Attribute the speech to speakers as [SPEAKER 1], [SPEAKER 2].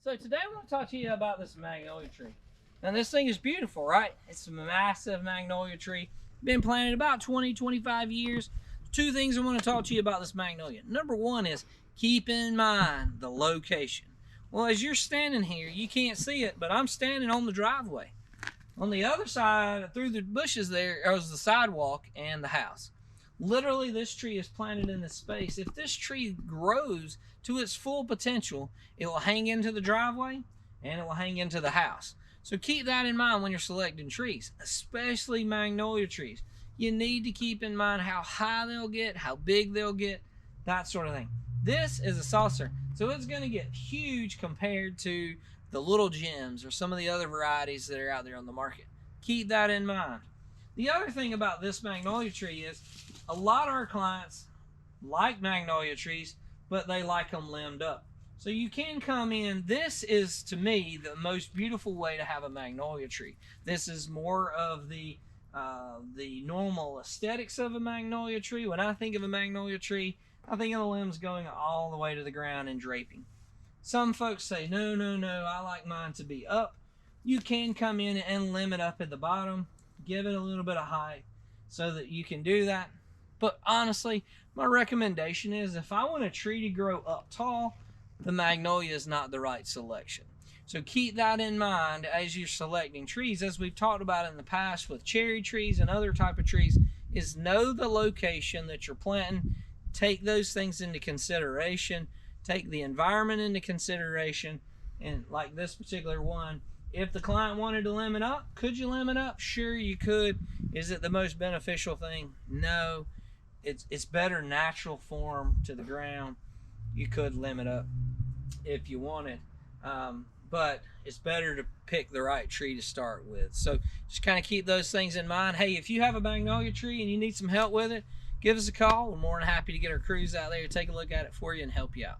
[SPEAKER 1] So today I want to talk to you about this magnolia tree. Now this thing is beautiful, right? It's a massive magnolia tree. Been planted about 20, 25 years. Two things I want to talk to you about this magnolia. Number one is keep in mind the location. Well, as you're standing here, you can't see it, but I'm standing on the driveway. On the other side, through the bushes there, is the sidewalk and the house. Literally, this tree is planted in this space. If this tree grows to its full potential, it will hang into the driveway and it will hang into the house. So keep that in mind when you're selecting trees, especially magnolia trees. You need to keep in mind how high they'll get, how big they'll get, that sort of thing. This is a saucer, so it's going to get huge compared to the little gems or some of the other varieties that are out there on the market. Keep that in mind. The other thing about this magnolia tree is a lot of our clients like magnolia trees, but they like them limbed up. So you can come in. This is, to me, the most beautiful way to have a magnolia tree. This is more of the normal aesthetics of a magnolia tree. When I think of a magnolia tree, I think of the limbs going all the way to the ground and draping. Some folks say, no, I like mine to be up. You can come in and limb it up at the bottom, give it a little bit of height so that you can do that. But honestly, my recommendation is if I want a tree to grow up tall, the magnolia is not the right selection. So keep that in mind as you're selecting trees. As we've talked about in the past with cherry trees and other type of trees, is know the location that you're planting. Take those things into consideration. Take the environment into consideration. And like this particular one, if the client wanted to limb it up, could you limb it up? Sure, you could. Is it the most beneficial thing? No. It's better natural form to the ground. You could limb it up if you wanted. But it's better to pick the right tree to start with. So just kind of keep those things in mind. Hey, if you have a magnolia tree and you need some help with it, give us a call. We're more than happy to get our crews out there to take a look at it for you and help you out.